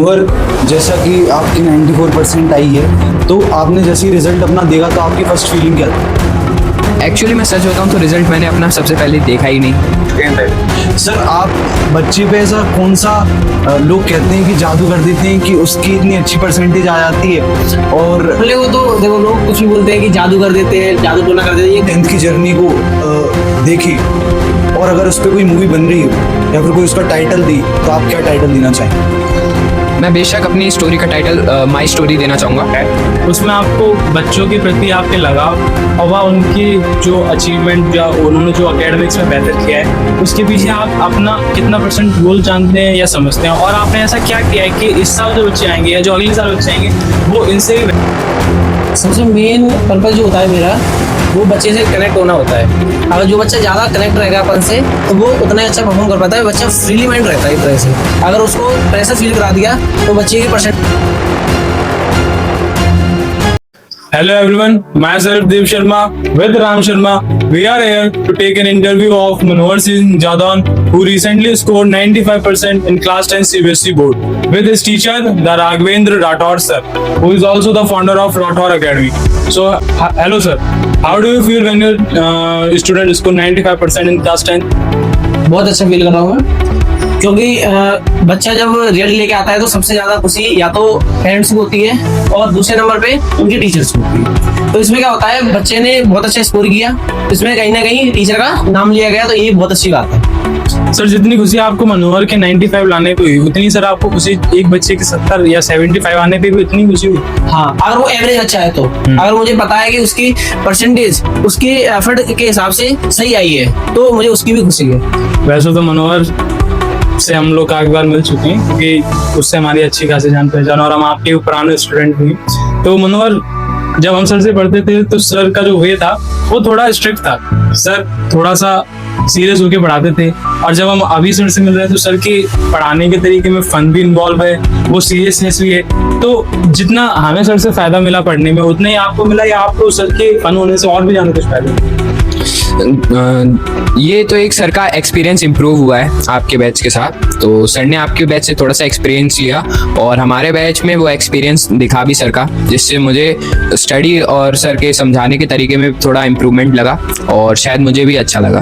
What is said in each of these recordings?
और जैसा कि आपकी 94% आई है, तो आपने जैसे रिजल्ट अपना देखा तो आपकी फर्स्ट फीलिंग क्या थी? एक्चुअली मैं सच बताऊं तो रिजल्ट मैंने अपना सबसे पहले देखा ही नहीं। सर, आप बच्चे पे ऐसा कौन सा लोग कहते हैं कि जादू कर देते हैं कि उसकी इतनी अच्छी परसेंटेज आ जाती है? और बोले वो तो देखो, लोग कुछ भी बोलते हैं कि जादू कर देते हैं, जादू टोना कर देते हैं। 10th की जर्नी को देखी और अगर उस पर कोई मूवी बन रही हो या फिर कोई उसका टाइटल दी, तो आप क्या टाइटल देना चाहेंगे? मैं बेशक अपनी स्टोरी का टाइटल माई स्टोरी देना चाहूँगा। उसमें आपको बच्चों के प्रति आपके लगाव और वह उनकी जो अचीवमेंट या उन्होंने जो एकेडमिक्स में बेहतर किया है उसके पीछे आप अपना कितना परसेंट गोल जानते हैं या समझते हैं, और आपने ऐसा क्या किया है कि इस साल जो बच्चे आएंगे या जो अगले साल बच्चे आएंगे वो इनसे भी। सबसे मेन पर्पज जो होता है मेरा, वो बच्चे से कनेक्ट होना होता है। अगर जो बच्चा ज़्यादा कनेक्ट रहेगा अपन से तो वो उतना अच्छा परफॉर्म कर पाता है। बच्चा फ्रीली माइंड रहता है एक तरह से। अगर उसको प्रेशर फील करा दिया तो बच्चे की percent. Hello everyone, myself Dev Sharma with Ram Sharma. We are here to take an interview of Manohar Singh Jadon, who recently scored 95% in Class 10 CBSE board, with his teacher, the Raghavendra Rathore sir, who is also the founder of Rathore Academy. So, hello sir, how do you feel when your student scored 95% in Class 10? बहुत अच्छा feel कर रहा हूँ मैं, क्योंकि बच्चा जब result लेके आता है तो सबसे ज्यादा खुशी या तो पेरेंट्स को होती है और दूसरे नंबर पे उनके टीचर्स को होती है। तो इसमें क्या होता है, बच्चे ने बहुत अच्छा स्कोर किया, इसमें कहीं ना कहीं टीचर का नाम लिया गया, तो ये बहुत अच्छी बात है। सर, जितनी खुशी आपको मनोहर के 95 लाने पे हुई, उतनी सर आपको खुशी एक बच्चे के 70 या 75 आने पे भी उतनी खुशी हुई? हाँ, अगर वो एवरेज अच्छा है तो। अगर मुझे पता है कि उसकी परसेंटेज उसके एफर्ट के हिसाब से सही आई है तो मुझे उसकी भी खुशी है। वैसे तो मनोहर से हम लोग काफी बार मिल चुके हैं, क्योंकि उससे हमारी अच्छी खासी जान पहचान, और हम आपके पुराने स्टूडेंट भी। तो मनोहर, जब हम सर से पढ़ते थे तो सर का जो वे था वो थोड़ा स्ट्रिक्ट था। सर थोड़ा सा सीरियस होके पढ़ाते थे, और जब हम अभी सर से मिल रहे हैं तो सर के पढ़ाने के तरीके में फन भी इन्वॉल्व है, वो सीरियसनेस भी है। तो जितना हमें सर से फायदा मिला पढ़ने में, उतना ही आपको मिला, या आपको सर के फन होने से और भी ज्यादा कुछ फायदा मिला? ये तो एक सर का एक्सपीरियंस इम्प्रूव हुआ है आपके बैच के साथ। तो सर ने आपके बैच से थोड़ा सा एक्सपीरियंस लिया और हमारे बैच में वो एक्सपीरियंस दिखा भी सर का, जिससे मुझे स्टडी और सर के समझाने के तरीके में थोड़ा इम्प्रूवमेंट लगा और शायद मुझे भी अच्छा लगा।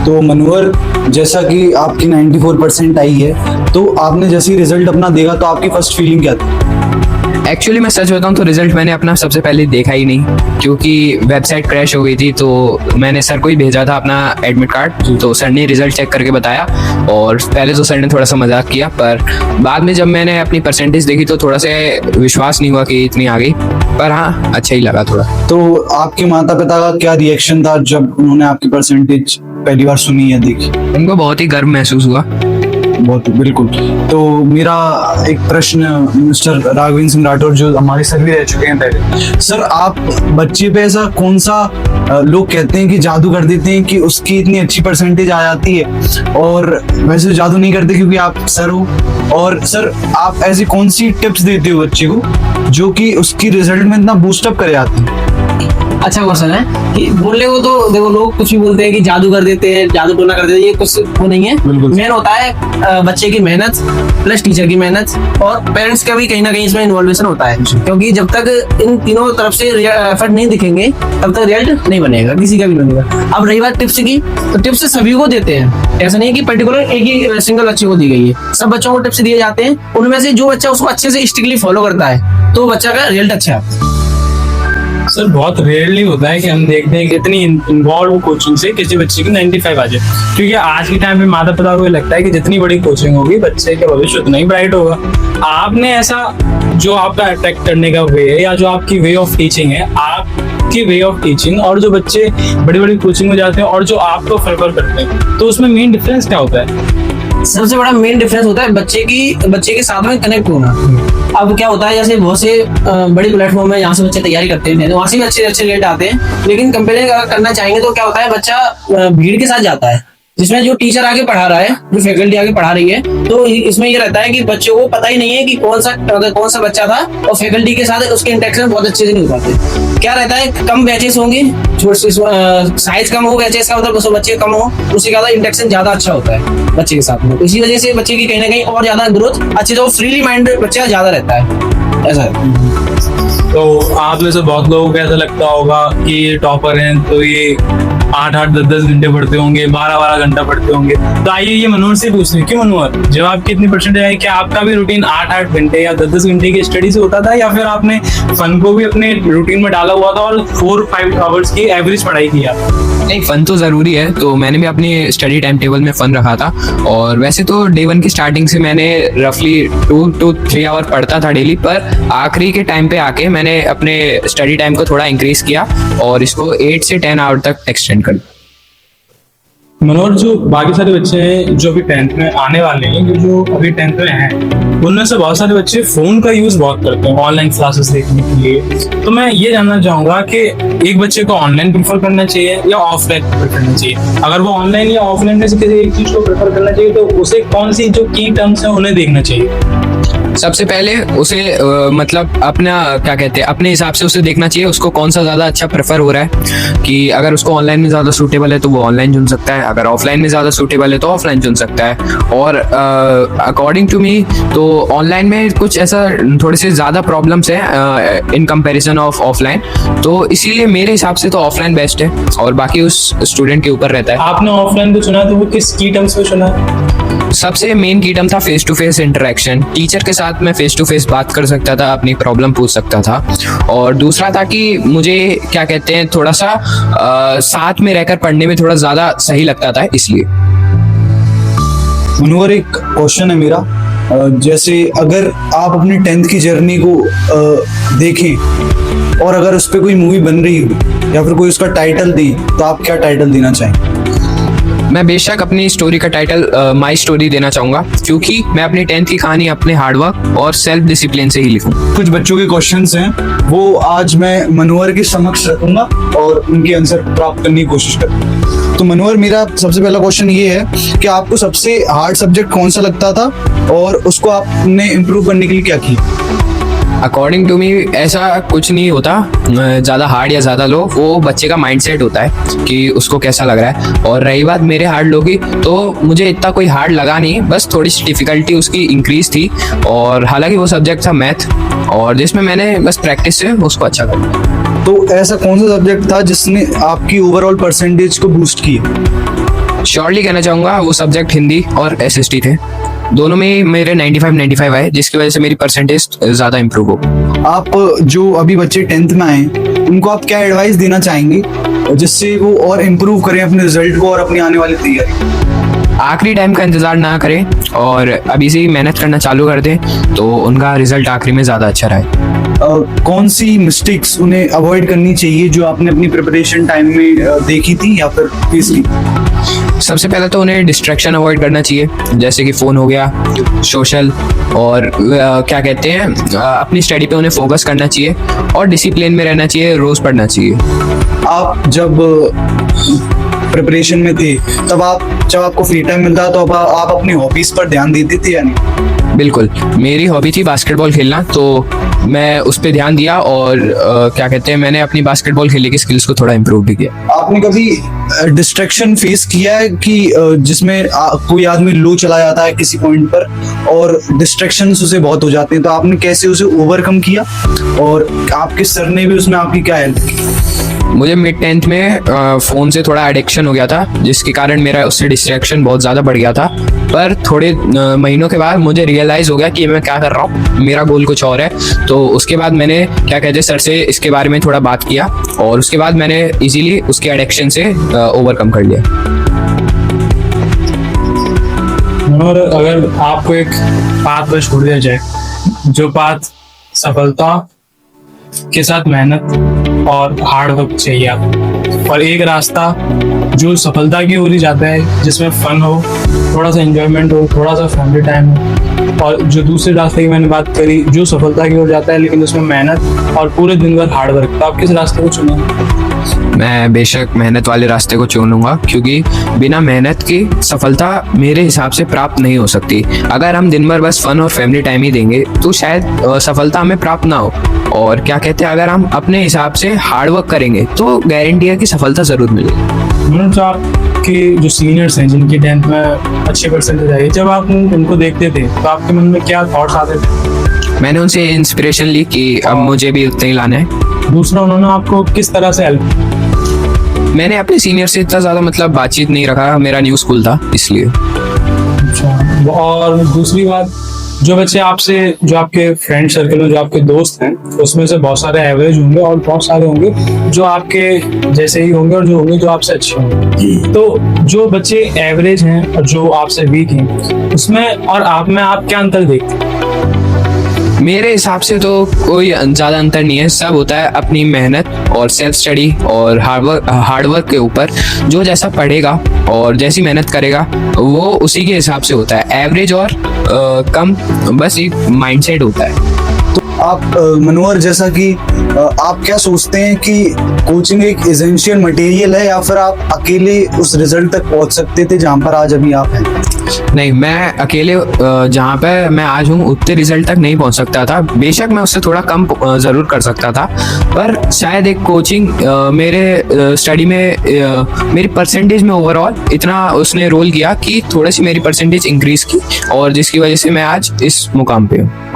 तो मनोहर, जैसा कि आपकी 94% आई है, तो आपने जैसे रिजल्ट अपना देखा तो आपकी फर्स्ट फीलिंग क्या थी? एक्चुअली मैं सच बताऊं तो रिजल्ट मैंने अपना सबसे पहले देखा ही नहीं, क्योंकि वेबसाइट क्रैश हो गई थी। तो मैंने सर को ही भेजा था अपना एडमिट कार्ड, तो सर ने रिजल्ट चेक करके बताया, और पहले तो सर ने थोड़ा सा मजाक किया, पर बाद में जब मैंने अपनी परसेंटेज देखी तो थोड़ा सा विश्वास नहीं हुआ कि इतनी आ गई, पर हाँ अच्छा ही लगा थोड़ा। तो आपके माता पिता का क्या रिएक्शन था जब उन्होंने आपकी परसेंटेज पहली बार सुनी या देखी? उनको बहुत ही गर्व महसूस हुआ। बहुत बिल्कुल। तो मेरा एक प्रश्न मिस्टर राघवेंद्र सिंह राठौर, जो हमारे सर भी रह चुके हैं पहले, सर आप बच्चे पे ऐसा कौन सा लोग कहते हैं कि जादू कर देते हैं कि उसकी इतनी अच्छी परसेंटेज आ जाती है? और वैसे जादू नहीं करते क्योंकि आप सर हो, और सर आप ऐसी कौन सी टिप्स देते हो बच्चे को जो कि उसकी रिजल्ट में इतना बूस्टअप कर जाती है? अच्छा क्वेश्चन है कि बोलने को तो देखो, लोग कुछ भी बोलते हैं कि जादू कर देते हैं, जादू टोना कर देते हैं, ये कुछ वो नहीं है। मेन होता है बच्चे की मेहनत प्लस टीचर की मेहनत और पेरेंट्स का भी कहीं ना कहीं इसमें इन्वॉल्वेशन होता है, क्योंकि जब तक इन तीनों तरफ से एफर्ट नहीं दिखेंगे तब तक रिजल्ट नहीं बनेगा, किसी का भी नहीं बनेगा। अब रही बात टिप्स की, तो टिप्स सभी को देते हैं, ऐसा नहीं कि पर्टिकुलर एक ही सिंगल बच्चे को दी गई है। सब बच्चों को टिप्स दिए जाते हैं, उनमें से जो बच्चा उसको अच्छे से स्ट्रिक्टली फॉलो करता है तो बच्चा का रिजल्ट अच्छा है। सर बहुत रेयरली होता है कि हम देखते हैं कि इतनी इन्वॉल्व कोचिंग से किसी बच्चे की 95 आ जाए, क्योंकि आज के टाइम में माता पिता को लगता है कि जितनी बड़ी कोचिंग होगी बच्चे का भविष्य उतना ही ब्राइट होगा। आपने ऐसा, जो आपका अट्रैक्ट करने का वे है या जो आपकी वे ऑफ टीचिंग है, आपकी वे ऑफ टीचिंग और जो बच्चे बड़ी बड़ी कोचिंग में जाते हैं और जो आपको फेवर करते हैं, तो उसमें मेन डिफरेंस क्या होता है? सबसे बड़ा मेन डिफरेंस होता है बच्चे के साथ में कनेक्ट होना। अब क्या होता है, जैसे बहुत से बड़ी प्लेटफॉर्म है जहाँ से बच्चे तैयारी करते हैं, तो वहाँ से भी अच्छे अच्छे रिजल्ट आते हैं, लेकिन कंपेयर करना चाहेंगे तो क्या होता है, बच्चा भीड़ के साथ जाता है जिसमें जो टीचर आगे पढ़ा रहा है, जो फैकल्टी आगे पढ़ा रही है, तो इसमें ये रहता है कि बच्चों को पता ही नहीं है कि कौन सा बच्चा था, और फैकल्टी के साथ उसके इंटरेक्शन बहुत अच्छे से नहीं हो पाते। क्या रहता है, कम बैचेस होंगे, साइज कम हो बैचेस का, मतलब 200 बच्चे कम हो, उससे ज्यादा इंटरेक्शन ज्यादा अच्छा होता है बच्चे के साथ में। इसी वजह से बच्चे की कहीं ना कहीं और ज्यादा ग्रोथ अच्छे से, फ्रीली माइंड बच्चा ज्यादा रहता है, ऐसा है। तो आप में से बहुत लोगों को ऐसा लगता होगा कि ये टॉपर हैं तो ये 8-8, 10-10 घंटे पढ़ते होंगे, 12-12 घंटा पढ़ते होंगे। तो आइए ये मनोहर से पूछते हैं, क्यों मनोहर, जब आपकी इतनी परसेंटेज आई, क्या आपका भी रूटीन 8-8 घंटे या 10-10 घंटे की स्टडी से होता था, या फिर आपने फन को भी अपने रूटीन में डाला हुआ था और 4-5 आवर्स की एवरेज पढ़ाई की आप? नहीं, फन तो ज़रूरी है, तो मैंने भी अपनी स्टडी टाइम टेबल में फ़न रखा था। और वैसे तो डे 1 की स्टार्टिंग से मैंने रफली 2 to 3 आवर पढ़ता था डेली, पर आखिरी के टाइम पे आके मैंने अपने स्टडी टाइम को थोड़ा इंक्रीज किया और इसको 8 से 10 आवर तक एक्सटेंड कर दिया। मनोहर, जो बाकी सारे बच्चे हैं जो अभी 10th में आने वाले हैं, जो अभी 10th में हैं, उनमें से बहुत सारे बच्चे फोन का यूज बहुत करते हैं ऑनलाइन क्लासेस देखने के लिए। तो मैं ये जानना चाहूंगा कि एक बच्चे को ऑनलाइन प्रेफर करना चाहिए या ऑफलाइन प्रेफर करना चाहिए? अगर वो ऑनलाइन या ऑफलाइन में से किसी एक चीज को प्रेफर करना चाहिए तो उसे कौन सी जो की टर्म्स है उन्हें देखना चाहिए? सबसे पहले उसे मतलब अपना क्या कहते हैं, अपने हिसाब से उसे देखना चाहिए उसको कौन सा ज़्यादा अच्छा प्रेफर हो रहा है। कि अगर उसको ऑनलाइन में ज़्यादा सूटेबल है तो वो ऑनलाइन चुन सकता है, अगर ऑफलाइन में ज़्यादा सूटेबल है तो ऑफलाइन चुन सकता है। और अकॉर्डिंग टू मी तो ऑनलाइन में कुछ ऐसा थोड़े से ज़्यादा प्रॉब्लम्स हैं इन कंपैरिजन ऑफ ऑफलाइन, तो इसीलिए मेरे हिसाब से तो ऑफलाइन बेस्ट है और बाकी उस स्टूडेंट के ऊपर रहता है। आपने ऑफलाइन को चुना तो वो किस की टर्म्स पे चुना? सबसे मेन की टर्म था face to face interaction. Teacher के साथ मैं फेस टू फेस बात कर सकता था, अपनी प्रॉब्लम पूछ सकता था। और दूसरा था कि मुझे क्या कहते हैं, थोड़ा सा साथ में रहकर पढ़ने में थोड़ा ज़्यादा सही लगता था, इसलिए। मनोहर, एक क्वेश्चन है मेरा, जैसे अगर आप अपनी 10th की जर्नी को देखें और अगर उस पर कोई मूवी बन रही हो या फिर कोई उसका टाइटल दे, तो आप क्या टाइटल देना चाहेंगे? मैं बेशक अपनी स्टोरी का टाइटल माई स्टोरी देना चाहूँगा, क्योंकि मैं अपनी 10th की कहानी अपने हार्डवर्क और सेल्फ डिसिप्लिन से ही लिखूँ। कुछ बच्चों के क्वेश्चंस हैं, वो आज मैं मनोहर के समक्ष रखूंगा और उनके आंसर प्राप्त करने की कोशिश करूंगा। तो मनोहर, मेरा सबसे पहला क्वेश्चन ये है कि आपको सबसे हार्ड सब्जेक्ट कौन सा लगता था और उसको आपने इम्प्रूव करने के लिए क्या किया? अकॉर्डिंग टू मी ऐसा कुछ नहीं होता ज़्यादा हार्ड या ज़्यादा लो, वो बच्चे का माइंडसेट होता है कि उसको कैसा लग रहा है। और रही बात मेरे हार्ड लो की, तो मुझे इतना कोई हार्ड लगा नहीं, बस थोड़ी सी डिफ़िकल्टी उसकी इंक्रीज थी। और हालांकि वो सब्जेक्ट था मैथ, और जिसमें मैंने बस प्रैक्टिस से उसको अच्छा कर दिया। तो ऐसा कौन सा सब्जेक्ट था जिसने आपकी ओवरऑल परसेंटेज को बूस्ट किया? श्योरली कहना चाहूँगा वो सब्जेक्ट हिंदी और SST थे, दोनों में मेरे 95 आए, जिसकी वजह से मेरी परसेंटेज ज़्यादा इम्प्रूव हो। आप जो अभी बच्चे 10th में आए, उनको आप क्या एडवाइस देना चाहेंगे जिससे वो और इम्प्रूव करें अपने रिजल्ट को और अपनी आने वाली तैयारी? आखिरी टाइम का इंतज़ार ना करें और अभी से ही मेहनत करना चालू कर दें, तो उनका रिजल्ट आखिरी में ज़्यादा अच्छा रहे। कौन सी मिस्टेक्स उन्हें अवॉइड करनी चाहिए जो आपने अपनी प्रिपरेशन टाइम में देखी थी या फिर फेस की? सबसे पहले तो उन्हें डिस्ट्रैक्शन अवॉइड करना चाहिए, जैसे कि फ़ोन हो गया, सोशल, और क्या कहते हैं अपनी स्टडी पे उन्हें फोकस करना चाहिए और डिसिप्लिन में रहना चाहिए, रोज़ पढ़ना चाहिए। आप जब प्रिपरेशन में थे तब जब आपको फ्री टाइम मिलता तो आप अपनी हॉबीज पर ध्यान देते थे या नहीं? बिल्कुल, मेरी हॉबी थी बास्केटबॉल खेलना, तो मैं उस पर ध्यान दिया और क्या कहते हैं मैंने अपनी बास्केटबॉल खेलने की स्किल्स को थोड़ा इम्प्रूव भी किया। आपने कभी डिस्ट्रैक्शन फेस किया है कि जिसमें कोई आदमी लो चला जाता है किसी पॉइंट पर और डिस्ट्रैक्शंस उसे बहुत हो जाते हैं, तो आपने कैसे उसे ओवरकम किया और आपके सर ने भी उसमें आपकी क्या हेल्प की? मुझे मिड 10th में फ़ोन से थोड़ा एडिक्शन हो गया था, जिसके कारण मेरा उससे डिस्ट्रैक्शन बहुत ज़्यादा बढ़ गया था। पर थोड़े महीनों के बाद मुझे रियलाइज़ हो गया कि मैं क्या कर रहा हूँ, मेरा गोल कुछ और है। तो उसके बाद मैंने क्या कहते हैं सर से इसके बारे में थोड़ा बात किया और उसके बाद मैंने इजीली उसके एडिक्शन से ओवरकम कर लिया। और अगर आपको एक पाथ पर छोड़ दिया जाए, जो पाथ सफलता के साथ मेहनत और हार्ड वर्क चाहिए आपको, और एक रास्ता जो सफलता की ओर ही जाता है, जिसमें फन हो, थोड़ा सा एंजॉयमेंट हो, थोड़ा सा फैमिली टाइम हो, और जो दूसरे रास्ते की मैंने बात करी जो सफलता की ओर जाता है लेकिन उसमें मेहनत और पूरे दिन भर हार्ड वर्क, तो आप किस रास्ते को चुनेंगे? मैं बेशक मेहनत वाले रास्ते को चुनूंगा, क्योंकि बिना मेहनत की सफलता मेरे हिसाब से प्राप्त नहीं हो सकती। अगर हम दिन भर बस फन और फैमिली टाइम ही देंगे तो शायद सफलता हमें प्राप्त ना हो। और क्या कहते हैं, अगर हम अपने हिसाब से हार्ड वर्क करेंगे तो गारंटी है कि सफलता जरूर मिलेगी। मनोज, आपके जो सीनियर्स हैं जिनकी 10th में अच्छे परसेंटेज आई, जब आप उनको देखते थे तो आपके मन में क्या थॉट्स आते थे? मैंने उनसे इंस्पिरेशन ली कि अब मुझे भी उतना ही लाना है। दूसरा, उन्होंने आपको किस तरह से हेल्प? मैंने अपने सीनियर से इतना ज़्यादा मतलब बातचीत नहीं रखा, मेरा न्यू स्कूल था इसलिए। अच्छा, और दूसरी बात, जो बच्चे आपसे, जो आपके फ्रेंड सर्कल में जो आपके दोस्त हैं, उसमें से बहुत सारे एवरेज होंगे और बहुत सारे होंगे जो आपके जैसे ही होंगे और जो होंगे जो आपसे अच्छे होंगे। तो जो बच्चे एवरेज हैं और जो आपसे वीक हैं, उसमें और आप में आप क्या अंतर देखते हैं? मेरे हिसाब से तो कोई ज़्यादा अंतर नहीं है। सब होता है अपनी मेहनत और सेल्फ स्टडी और हार्ड वर्क के ऊपर। जो जैसा पढ़ेगा और जैसी मेहनत करेगा वो उसी के हिसाब से होता है। एवरेज और कम बस एक माइंडसेट होता है। तो आप मनोहर, जैसा कि आप क्या सोचते हैं कि कोचिंग एक एसेंशियल मटेरियल है, या फिर आप अकेले उस रिजल्ट तक पहुंच सकते थे जहां पर आज अभी आप हैं? नहीं, मैं अकेले जहाँ पे मैं आज हूँ उतने रिजल्ट तक नहीं पहुँच सकता था। बेशक मैं उससे थोड़ा कम ज़रूर कर सकता था, पर शायद एक कोचिंग मेरे स्टडी में मेरी परसेंटेज में ओवरऑल इतना उसने रोल किया कि थोड़ी सी मेरी परसेंटेज इंक्रीज़ की, और जिसकी वजह से मैं आज इस मुकाम पे हूँ।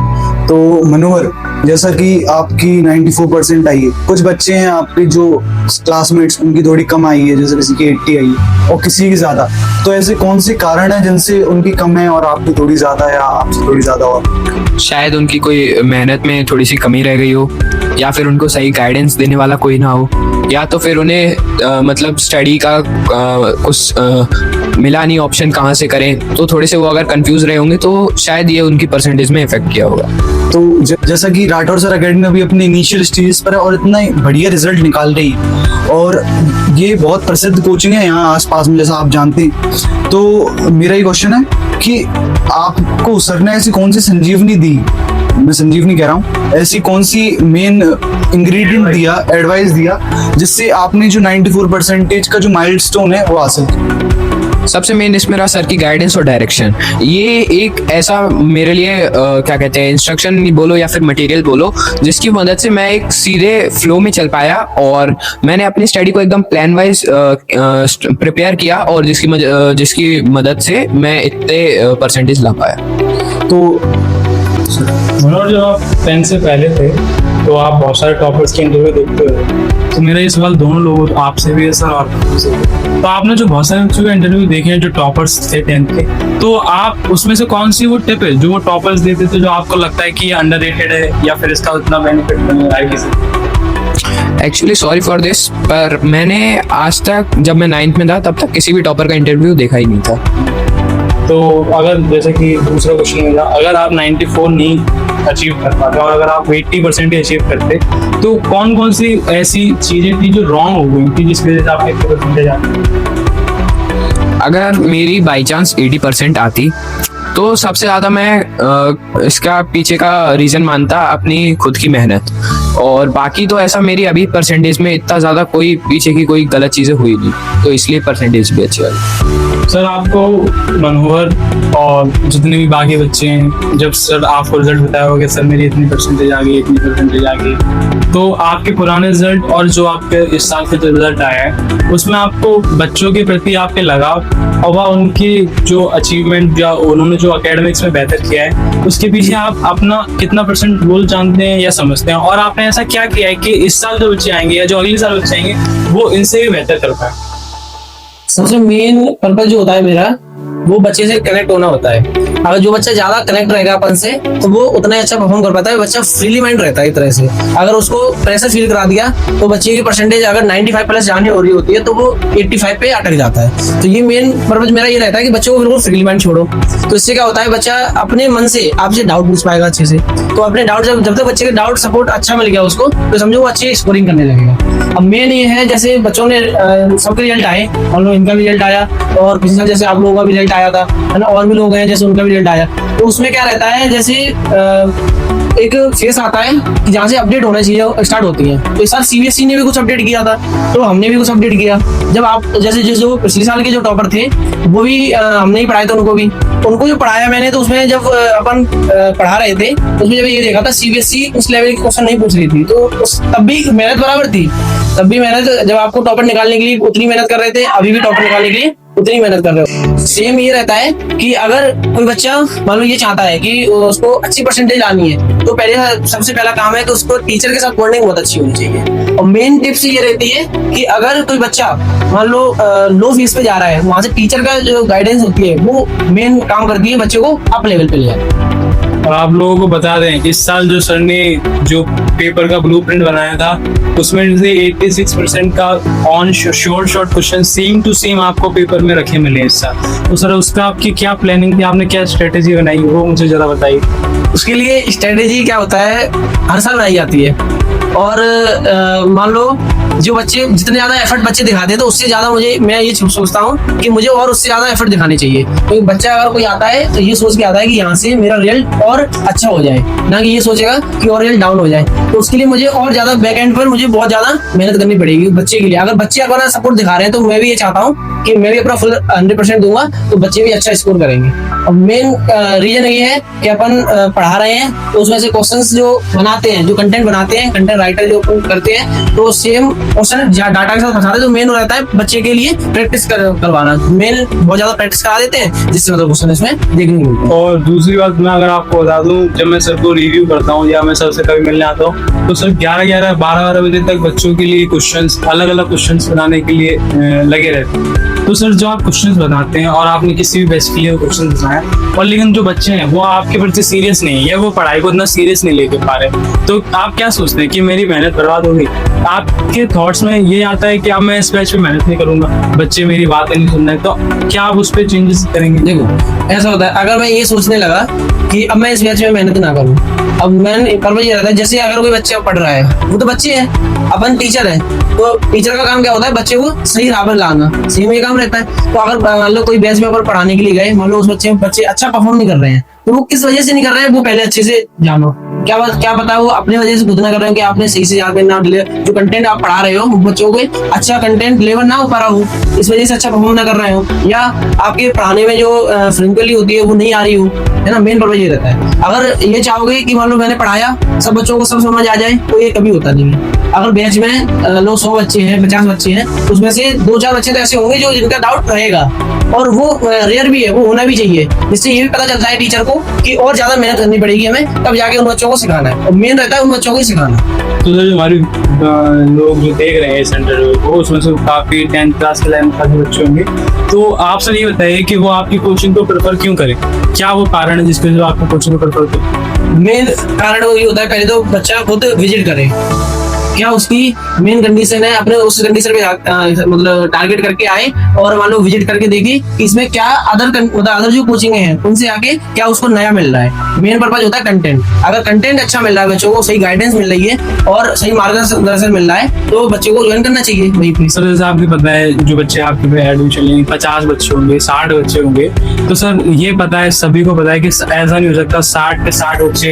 तो मनोहर, जैसा कि आपकी 94% आई है, कुछ बच्चे हैं आपके जो क्लासमेट्स, उनकी थोड़ी कम आई है, जैसे किसी की 80 आई है और किसी की ज्यादा। तो ऐसे कौन से कारण है जिनसे उनकी कम है और आपकी थोड़ी ज्यादा है, या आपसे थोड़ी ज्यादा? और शायद उनकी कोई मेहनत में थोड़ी सी कमी रह गई हो, या फिर उनको सही गाइडेंस देने वाला कोई ना हो, या तो फिर उन्हें मतलब स्टडी का कुछ मिला नहीं ऑप्शन कहाँ से करें। तो थोड़े से वो अगर कंफ्यूज रहे होंगे तो शायद ये उनकी परसेंटेज में इफेक्ट किया होगा। तो जैसा कि राठौर सर अकेडमी अभी अपनी इनिशियल स्टेज पर है और इतना बढ़िया रिजल्ट निकाल रही है, और ये बहुत प्रसिद्ध कोचिंग है यहाँ आसपास में, जैसा आप जानते हैं। तो मेरा ये क्वेश्चन है कि आपको सर ने ऐसी कौन सी संजीवनी दी, मैं संजीवनी कह रहा हूँ, ऐसी कौन सी मेन इंग्रेडिएंट दिया, एडवाइस दिया, जिससे आपने जो 94% का जो माइलस्टोन है वो हासिल किया? सबसे मेन इसमें रहा सर की गाइडेंस और डायरेक्शन। ये एक ऐसा मेरे लिए क्या कहते हैं, इंस्ट्रक्शन बोलो या फिर मटेरियल बोलो, जिसकी मदद से मैं एक सीधे फ्लो में चल पाया, और मैंने अपनी स्टडी को एकदम प्लान वाइज प्रिपेयर किया, और जिसकी मदद से मैं इतने परसेंटेज ला पाया। तो मनोज, जब आप 10th से पहले थे तो आप बहुत सारे टॉपर्स के इंटरव्यू देखते हो, तो मेरा ये सवाल दोनों लोगों, आपसे भी है सर और मुझसे भी। तो आपने जो बहुत सारे बच्चों के इंटरव्यू देखे हैं जो टॉपर्स थे 10th के, तो आप उसमें से कौन सी वो टिप है जो वो टॉपर्स देते थे जो आपको लगता है कि ये अंडररेटेड है, या फिर इसका उतना बेनिफिट नहीं है किसी? एक्चुअली सॉरी फॉर दिस, पर मैंने आज तक, जब मैं 9th में था तब तक किसी भी टॉपर का इंटरव्यू देखा ही नहीं था। तो अगर जैसे कि दूसरा क्वेश्चन मेरा, अगर आप 94 नहीं अचीव कर पाते और अगर आप 80% ही अचीव करते, तो कौन कौन सी ऐसी चीजें थी जो रॉन्ग हो गई थी जिसकी वजह से आप 80% आते? अगर मेरी बाई चांस 80% आती तो सबसे ज़्यादा मैं इसका पीछे का रीज़न मानता अपनी खुद की मेहनत, और बाकी तो ऐसा मेरी अभी परसेंटेज में इतना ज़्यादा कोई पीछे की कोई गलत चीज़ें हुई नहीं, तो इसलिए परसेंटेज भी अच्छी आई। सर, आपको मनोहर और जितने भी बाकी बच्चे हैं, जब सर आपको रिजल्ट बताया होगा सर मेरी इतनी परसेंटेज आ गई, इतनी परसेंटेज आ गई, तो आपके पुराने रिजल्ट और जो आपके इस साल के जो रिजल्ट आया है उसमें आपको बच्चों के प्रति आपके लगाव और वह उनकी जो अचीवमेंट या उन्होंने जो एकेडमिक्स में बेहतर किया है उसके पीछे आप अपना कितना परसेंट रोल जानते हैं या समझते हैं, और आपने ऐसा क्या किया है कि इस साल जो बच्चे आएंगे या जो अगले साल बच्चे आएंगे वो इनसे भी बेहतर कर पाए? सबसे मेन पर्पज जो होता है मेरा, वो बच्चे से कनेक्ट होना होता है। अगर जो बच्चा ज्यादा कनेक्ट रहेगा अपन से तो वो उतना ही अच्छा परफॉर्म कर पाता है। बच्चा फ्रीली माइंड रहता है एक तरह से। अगर उसको प्रेशर फील करा दिया तो बच्चे की परसेंटेज अगर 95 प्लस जाने हो रही होती है तो वो 85 पे अटक जाता है। तो ये मेन पर्पज मेरा ये रहता है कि बच्चों को बिल्कुल फ्रीली माइंड छोड़ो। तो इससे क्या होता है, बच्चा अपने मन से आपसे डाउट पूछ पाएगा अच्छे से। तो अपने डाउट जब तक बच्चे का डाउट सपोर्ट अच्छा मिल गया उसको, तो समझो वो अच्छी स्कोरिंग करने लगेगा। अब मेन ये है, जैसे बच्चों ने सबके रिजल्ट आए और इनका भी रिजल्ट आया और पिछले साल जैसे आप लोगों का भी रिजल्ट आया था, है ना, और भी लोग हैं जैसे उनका भी रिजल्ट आया। तो उसमें क्या रहता है, जैसे एक फेस आता है कि जहाँ से अपडेट होना चीजें स्टार्ट होती हैं। तो इस साल सीबीएसई ने भी कुछ अपडेट किया था, तो हमने भी कुछ अपडेट किया। जब आप जैसे जो पिछले साल के जो टॉपर थे वो भी हमने ही पढ़ाए थे, उनको जो पढ़ाया मैंने, तो उसमें जब अपन पढ़ा रहे थे उसमें जब ये देखा था सीबीएसई उस लेवल के क्वेश्चन नहीं पूछ रही थी, तो तब भी मेहनत बराबर थी। तब भी मेहनत, जब आपको टॉपर निकालने के लिए उतनी मेहनत कर रहे थे, अभी भी टॉपर निकालने के लिए उतनी मेहनत कर रहे हो। सेम ये रहता है कि अगर कोई बच्चा मान लो ये चाहता है कि उसको अच्छी परसेंटेज लानी है, तो पहले सबसे पहला काम है कि उसको टीचर के साथ बॉन्डिंग बहुत अच्छी होनी चाहिए। और मेन टिप्स ये रहती है कि अगर कोई बच्चा मान लो लो फीस पे जा रहा है, वहां से टीचर का जो गाइडेंस होती है वो मेन काम करती है बच्चे को अप लेवल पे ले जाए। और आप लोगों को बता दें, इस साल जो सर ने जो पेपर का ब्लूप्रिंट बनाया था उसमें से 86% का on short question same to same आपको पेपर में रखे मिले इस साल। तो सर उसका आपकी क्या प्लानिंग थी, आपने क्या स्ट्रेटेजी बनाई, वो मुझे जरा बताइए। उसके लिए स्ट्रेटेजी क्या होता है, हर साल बनाई जाती है। और मान लो जो बच्चे जितने ज्यादा एफर्ट बच्चे दिखाते हैं, तो उससे ज्यादा मैं ये सोचता हूँ कि मुझे और उससे ज्यादा एफर्ट दिखाने चाहिए। तो बच्चा अगर कोई आता है तो ये सोच के आता है कि यहाँ से मेरा रिजल्ट और अच्छा हो जाए, ना कि ये सोचेगा कि और रिजल्ट डाउन हो जाए। तो उसके लिए मुझे और ज्यादा बैक एंड पर मुझे बहुत ज्यादा मेहनत करनी पड़ेगी बच्चे के लिए। अगर बच्चे अपना सपोर्ट दिखा रहे हैं तो मैं भी ये चाहता हूँ कि मैं भी अपना फुल 100% दूंगा, तो बच्चे भी अच्छा स्कोर करेंगे। और मेन रीजन ये है कि अपन पढ़ा रहे हैं, तो उसमें से क्वेश्चंस जो बनाते हैं, जो कंटेंट बनाते हैं, कंटेंट राइटर जो करते हैं, तो सेम क्वेश्चन डाटा के साथ फंसाते हैं। तो मेन हो रहता है बच्चे के लिए प्रैक्टिस करवाना, मेन बहुत ज्यादा प्रैक्टिस करा देते हैं, जिससे मतलब क्वेश्चन इसमें देखने को मिलता है। और दूसरी बात मैं अगर आपको बता दूं, जब मैं सर को रिव्यू करता हूं या मैं सर से कभी मिलने आता हूं, तो सर 11-11, 12-12 बजे तक बच्चों के लिए क्वेश्चंस, अलग अलग क्वेश्चंस बनाने के लिए लगे रहते हैं। तो सर जो आप क्वेश्चंस बनाते हैं और आपने किसी भी बैच के लिए क्वेश्चन बनाया, और लेकिन जो बच्चे हैं वो आपके प्रति सीरियस नहीं है, वो पढ़ाई को इतना सीरियस नहीं लेके पा रहे, तो आप क्या सोचते हैं कि मेरी मेहनत बर्बाद होगी? आपके थॉट्स में ये आता है कि अब मैं इस बैच पे मेहनत नहीं करूंगा, बच्चे मेरी बातें नहीं सुन रहे, तो क्या आप उस पर चेंजेस करेंगे? देखो ऐसा होता है, अगर मैं ये सोचने लगा कि अब मैं इस बैच में मेहनत ना करूं, अब मैं पर्पज ये रहता है, जैसे अगर कोई बच्चा पढ़ रहा है, वो तो बच्चे हैं, अपन टीचर है, तो टीचर का काम क्या होता है, बच्चे को सही राह पर लाना, सही में ये काम रहता है। तो अगर मान लो कोई बैच में अपन पढ़ाने के लिए गए, मान लो उस बच्चे अच्छा परफॉर्म नहीं कर रहे हैं, तो वो किस वजह से नहीं कर रहे हैं, वो पहले अच्छे से जानो। क्या पता वो अपनी वजह से खुद ना कर रहे हो कि आपने सही से याद ना जो कंटेंट आप पढ़ा रहे हो बच्चों को अच्छा कंटेंट डिलीवर ना हो पा रहा हो, इस वजह से अच्छा परफॉर्म ना कर रहे हो, या आपके पढ़ाने में जो फ्रिक्वेंटली होती है वो नहीं आ रही हो, है ना। मेन पर्पज ये रहता है। अगर ये चाहोगे कि मान लो मैंने पढ़ाया, सब बच्चों को सब समझ आ जाए, तो ये कभी होता नहीं है। अगर बैच में लो 100 बच्चे हैं, 50 बच्चे हैं, उसमें से 2-4 बच्चे तो ऐसे होंगे जो जिनका डाउट रहेगा, और वो रेयर भी है, वो होना भी चाहिए, जिससे ये भी पता चलता है टीचर को कि और ज्यादा मेहनत करनी पड़ेगी हमें, तब जाके उन बच्चों को सिखाना है। और मेन रहता है उन बच्चों को ही सिखाना। तो सर हमारे लोग जो देख रहे हैं इस इंटरव्यू को, उसमें से काफी 10th क्लास के लाइन काफी बच्चे होंगे, तो आप सर ये बताइए कि वो आपकी कोचिंग को प्रेफर क्यों करें? क्या वो कारण है जिसके वजह से आपको कोचिंग को प्रेफर करें? मेन कारण वो ये होता है, पहले तो बच्चा खुद विजिट करे, क्या उसकी मेन कंडीशन है, अपने उस कंडीशन पे मतलब टारगेट करके आए, और मान लो विजिट करके देखे कि इसमें क्या अदर जो कोचिंग है उनसे आके क्या उसको नया मिल रहा है। मेन पर्पज होता है कंटेंट। अगर कंटेंट अच्छा मिल रहा है, बच्चों को सही गाइडेंस मिल रही है और सही मार्गदर्शन मिल रहा है, तो बच्चे को ज्वाइन करना चाहिए वहीं पे। सर जैसे आपको पता है जो बच्चे आपके पे एडमिशन लेंगे, 50 बच्चे होंगे, 60 बच्चे होंगे, तो सर ये पता है, सभी को पता है कि ऐसा नहीं हो सकता 60 के 60 बच्चे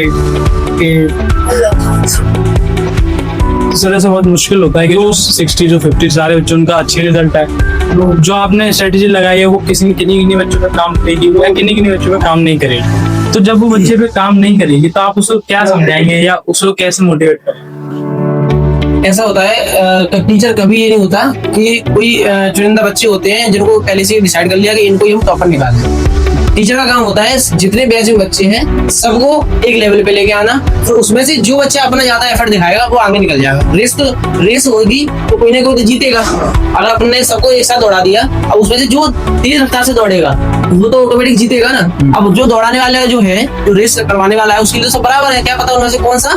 सर ऐसा बहुत मुश्किल होता है कि जो 60 जो 50 सारे बच्चों उनका अच्छे रिजल्ट है। तो जो आपने स्ट्रेटेजी लगाई है वो किन्हीं बच्चों पे काम करेगी या किन्हीं बच्चों पे काम नहीं करेगी। तो जब वो बच्चे पे काम नहीं करेगी तो आप उसको क्या समझाएंगे या उसको कैसे मोटिवेट करेंगे? ऐसा होता है टीचर कभी ये नहीं होता कि कोई चुनिंदा बच्चे होते हैं जिनको पहले से डिसाइड कर लिया कि इनको ही हम टॉपर निकालें। टीचर का काम होता है जितने बैच में बच्चे हैं सबको एक लेवल पे लेके आना, फिर उसमें से जो बच्चा अपना ज्यादा एफर्ट दिखाएगा वो आगे निकल जाएगा। रेस होगी तो कोई ना कोई तो जीतेगा। अगर अपने सबको एक साथ दौड़ा दिया, अब उसमें से जो तेज रफ्तार से दौड़ेगा वो तो ऑटोमेटिक जीतेगा ना। अब जो दौड़ाने वाला जो है, जो रेस करवाने वाला है, उसके लिए सब बराबर है, क्या पता उनमें से कौन सा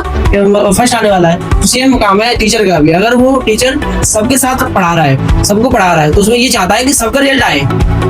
फर्स्ट आने वाला है। तो सेम काम है टीचर का भी। अगर वो टीचर सबके साथ पढ़ा रहा है, सबको पढ़ा रहा है, तो उसमें ये चाहता है कि सबका रिजल्ट आए,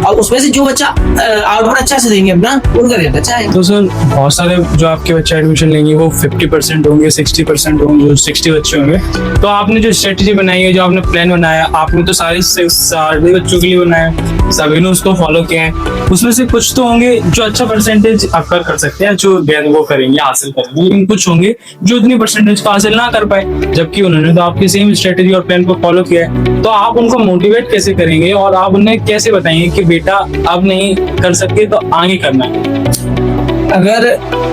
और उसमें से जो बच्चा आउटपुट अच्छा अच्छा से देंगे अपना, उनका रेट अच्छा है। तो सर बहुत सारे जो आपके बच्चे एडमिशन लेंगे वो 50% होंगे, 60% होंगे, जो 60 बच्चे होंगे। तो आपने जो स्ट्रेटेजी बनाई है, जो आपने प्लान बनाया, आपने तो सारे बच्चों के लिए बनाया, सभी ने उसको फॉलो किया है। उसमें से कुछ तो होंगे जो अच्छा परसेंटेज आपका कर सकते हैं, जो वो करेंगे, हासिल करेंगे, लेकिन कुछ होंगे जो इतनी परसेंटेज को हासिल ना कर पाए, जबकि उन्होंने तो आपकी सेम स्ट्रेटेजी और प्लान को फॉलो किया है। तो आप उनको मोटिवेट कैसे करेंगे और आप उन्हें कैसे बताएंगे कि बेटा अब नहीं कर सकते तो आगे करना है? अगर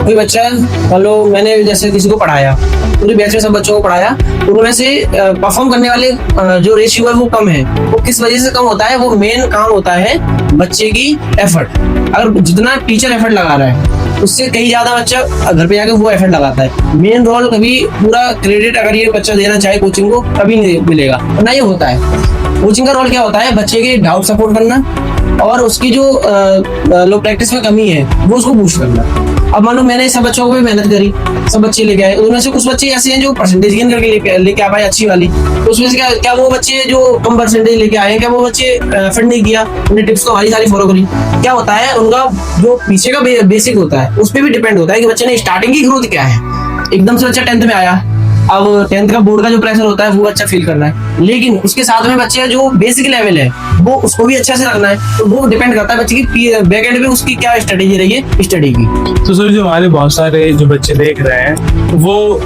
कोई बच्चा, मान लो मैंने जैसे किसी को पढ़ाया, पूरी बैच में सब बच्चों को पढ़ाया, उनमें से परफॉर्म करने वाले जो रेशियो है वो कम है। वो किस वजह से कम होता है? वो मेन काम होता है बच्चे की एफर्ट। अगर जितना टीचर एफर्ट लगा रहा है उससे कहीं ज्यादा बच्चा घर पे जाकर वो एफर्ट लगाता है। मेन रोल कभी पूरा क्रेडिट अगर ये बच्चा देना चाहे कोचिंग को कभी नहीं मिलेगा, ना ये होता है। कोचिंग का रोल क्या होता है? बच्चे के डाउट सपोर्ट करना और उसकी जो लो प्रैक्टिस में कमी है वो उसको बूस्ट करना। अब मान लो मैंने सब बच्चों को भी मेहनत करी, सब बच्चे लेके आए, उनमें से कुछ बच्चे ऐसे हैं जो परसेंटेज गेन करके लेके आ पाए अच्छी वाली, तो उसमें से क्या वो बच्चे जो कम परसेंटेज लेके आए हैं, क्या वो बच्चे एफर्ट नहीं किया, उन्हें टिप्स को हमारी सारी फॉलो करी? क्या होता है, उनका जो पीछे का बेसिक होता है उस पर भी डिपेंड होता है कि बच्चे ने स्टार्टिंग की ग्रोथ क्या है। एकदम से बच्चा 10th में आया, अब 10th का बोर्ड का जो प्रेशर होता है वो अच्छा फील करना है, लेकिन उसके साथ में बच्चे जो बेसिक लेवल है वो उसको भी अच्छा से रखना है। तो वो डिपेंड करता है बच्चे की बैक एंड में उसकी क्या स्ट्रेटेजी रही है स्टडी की। तो सर जो हमारे बहुत सारे जो बच्चे देख रहे हैं वो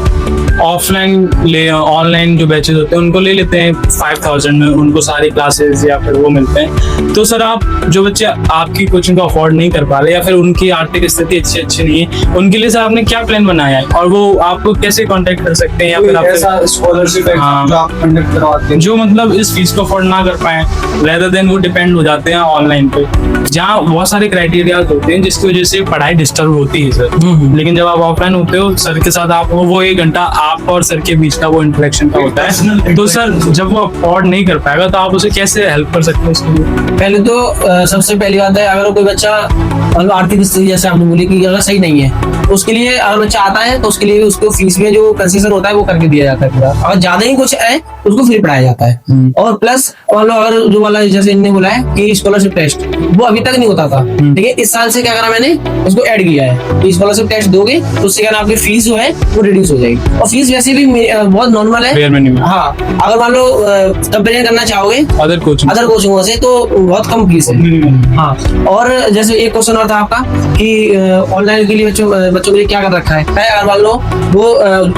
ऑनलाइन जो बैचेस होते हैं उनको ले लेते हैं 5000 में, उनको सारी क्लासेस या फिर वो मिलते हैं। तो सर आप जो बच्चे आपकी कोचिंग को अफोर्ड नहीं कर पा रहे या फिर उनकी आर्थिक स्थिति अच्छी नहीं है, उनके लिए सर आपने क्या प्लान बनाया है और वो आपको कैसे कांटेक्ट कर सकते हैं? या फिर ऐसा स्कॉलरशिप हाँ। जो आप कंडक्ट करवाते हैं, जो मतलब इस फीस को अफोर्ड ना कर पाए, रेदर देन वो डिपेंड हो जाते हैं ऑनलाइन पे, जहाँ बहुत सारे क्राइटेरिया होते हैं जिसकी वजह से पढ़ाई डिस्टर्ब होती है सर। लेकिन जब आप ऑफलाइन होते हो सर के साथ, आप वो 1 घंटा आप और सर के बीच का वो इंटरेक्शन का होता है। तो सर जब वो अफोर्ड नहीं कर पाएगा तो आप उसे कैसे हेल्प कर सकते हैं उसके लिए? पहले तो सबसे पहली बात है, अगर कोई बच्चा मतलब आर्थिक स्थिति जैसे आपने बोली कि अगर सही नहीं है तो उसके लिए, अगर बच्चा आता है तो उसके लिए उसको फीस में जो कंसेशन होता है वो करके दिया जाता है पूरा। अगर ज्यादा ही कुछ है तो उसको फ्री पढ़ाया जाता है। और प्लस मान लो अगर जो वाला जैसे इन्होंने बोला है कि स्कॉलरशिप टेस्ट वो अभी तक नहीं होता था, ठीक है, इस साल से क्या करा मैंने उसको ऐड किया है कि स्कॉलरशिप टेस्ट दोगे तो उससे क्या आपकी फीस जो है वो रिड्यूस हो जाएगी। और फीस वैसे भी बहुत नॉर्मल है। हाँ, अगर मान लो कंपेरिजन करना चाहोगे अदर कोचिंगों से तो बहुत कम फीस है। हाँ, और जैसे एक क्वेश्चन और था आपका कि ऑनलाइन के लिए बच्चों के लिए क्या कर रखा है। अगर मान लो वो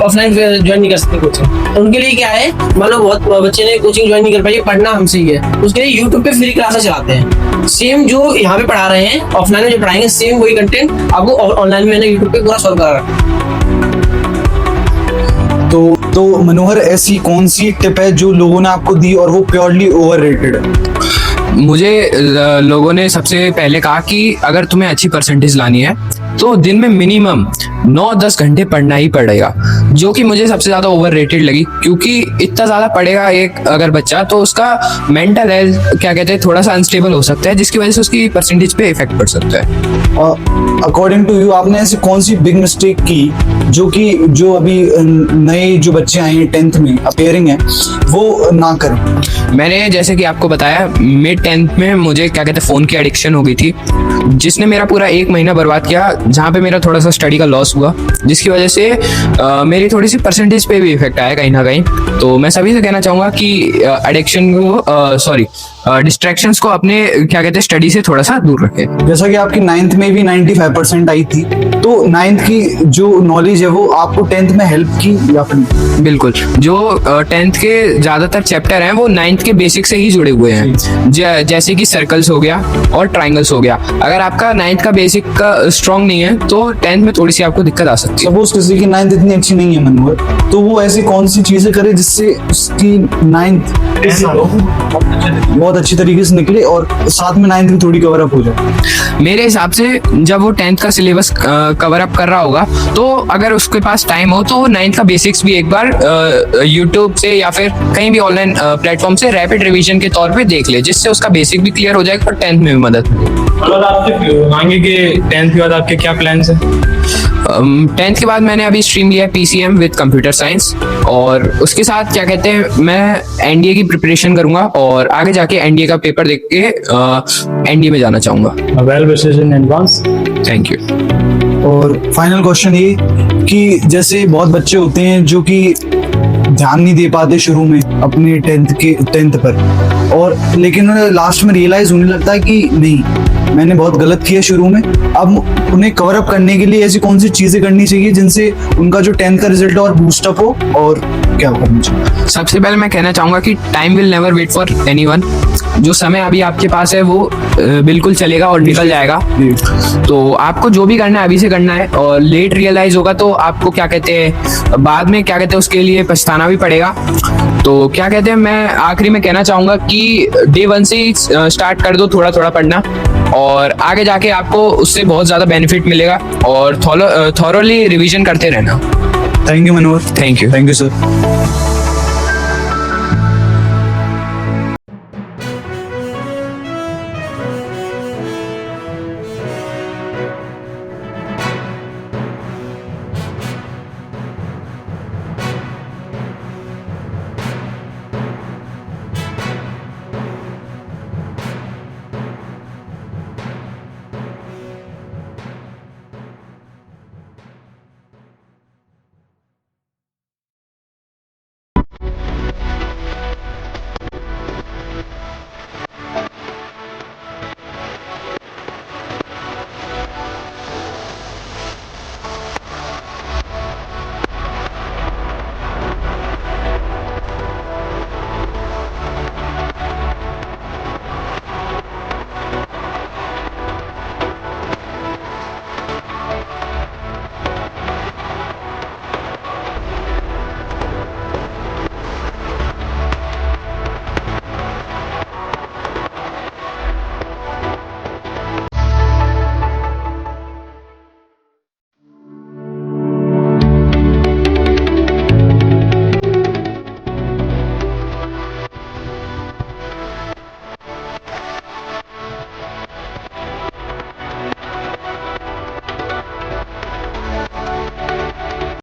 ऑफलाइन ज्वाइन नहीं कर सकते कोचिंग, तो उनके लिए क्या है, मान लो बहुत बच्चे ने कोचिंग ज्वाइन नहीं कर पाई, पढ़ना हमसे ही है, उसके लिए यूट्यूब पे फ्री क्लासेस चलाते हैं। सेम जो यहाँ पे पढ़ा रहे हैं ऑफलाइन में जो पढ़ाएंगे सेम वही कंटेंट आपको ऑनलाइन में यूट्यूब पे पूरा सॉल्व करा रहा है। तो मनोहर, ऐसी कौन सी टिप है जो लोगों ने आपको दी और वो प्योरली ओवररेटेड है? मुझे लोगों ने सबसे पहले कहा कि अगर तुम्हें अच्छी परसेंटेज लानी है तो दिन में मिनिमम 9-10 घंटे पढ़ना ही पड़ेगा, जो कि मुझे सबसे ज्यादा ओवररेटेड लगी। क्योंकि इतना ज्यादा पढ़ेगा एक अगर बच्चा तो उसका मेंटल हेल्थ क्या कहते हैं थोड़ा सा अनस्टेबल हो सकता है, जिसकी वजह से उसकी परसेंटेज पे इफेक्ट पड़ सकता है। अकॉर्डिंग टू यू आपने ऐसी कौन सी बिग मिस्टेक की जो अभी नए जो बच्चे आए हैं 10th में अपेयरिंग है वो ना करें? मैंने जैसे कि आपको बताया मिड 10th में मुझे क्या कहते हैं फोन की एडिक्शन हो गई थी, जिसने मेरा पूरा 1 महीना बर्बाद किया, जहाँ पे मेरा थोड़ा सा स्टडी का लॉस हुआ, जिसकी वजह से मेरी थोड़ी सी परसेंटेज पे भी इफेक्ट आया कहीं ना कहीं। तो मैं सभी से कहना चाहूंगा कि एडिक्शन को डिस्ट्रैक्शंस को अपने क्या कहते हैं स्टडी से थोड़ा सा दूर रखें। जैसा कि आपकी 9th में भी 95% आई थी, तो 9th की जो नॉलेज है वो आपको 10th में हेल्प की या फिर? बिल्कुल, जो 10th के ज्यादातर चैप्टर हैं वो 9th के बेसिक से ही जुड़े हुए हैं, जैसे कि सर्कल्स हो गया और ट्राइंगल्स हो गया। अगर आपका 9th का बेसिक का स्ट्रॉन्ग नहीं है तो 10th में थोड़ी सी आपको दिक्कत आ सकती है। सपोज किसी की 9th इतनी अच्छी नहीं है मनोहर, तो वो ऐसी कौन सी चीजें करे जिससे उसकी 9th बहुत अच्छी तरीके से निकले और साथ में 9th भी थोड़ी कवर अप हो जाए? मेरे हिसाब से जब वो 10th का सिलेबस कवर अप कर रहा होगा तो अगर उसके पास टाइम हो तो वो 9th का बेसिक्स भी एक बार यूट्यूब से या फिर कहीं भी ऑनलाइन प्लेटफॉर्म से रैपिड रिवीजन के तौर पे देख ले, जिससे उसका बेसिक भी क्लियर हो जाएगा और 10th में भी मदद मिलेगी। और आपके आगे के 10th के बाद आपके क्या प्लान्स हैं? 10th के बाद मैंने अभी स्ट्रीम लिया है PCM विद कंप्यूटर साइंस, और उसके साथ क्या कहते हैं मैं NDA की प्रिपरेशन करूंगा और आगे जाके NDA का पेपर देख के NDA में जाना चाहूंगा। Well wishes in advance. Thank you. और फाइनल क्वेश्चन ये कि जैसे बहुत बच्चे होते हैं जो कि ध्यान नहीं दे पाते शुरू में अपने 10th पर, और लेकिन लास्ट में रियलाइज होने लगता है कि नहीं मैंने बहुत गलत किया शुरू में। अब उन्हें कवर अप करने के लिए ऐसी कौन सी चीजें करनी चाहिए जिनसे उनका जो 10th का रिजल्ट और बूस्टअप हो, और क्या करना चाहिए? सबसे पहले मैं कहना चाहूंगा कि time will never wait for anyone. जो समय अभी आपके पास है वो बिल्कुल चलेगा और निकल जाएगा। तो आपको जो भी करना है अभी से करना है, और लेट रियलाइज होगा तो आपको क्या कहते हैं बाद में क्या कहते हैं उसके लिए पछताना भी पड़ेगा। तो क्या कहते हैं मैं आखिरी में कहना चाहूंगा कि डे 1 से ही स्टार्ट कर दो थोड़ा थोड़ा पढ़ना, और आगे जाके आपको उससे बहुत ज्यादा बेनिफिट मिलेगा, और थॉरोली रिवीजन करते रहना। Thank you Manohar. Thank you. Thank you sir.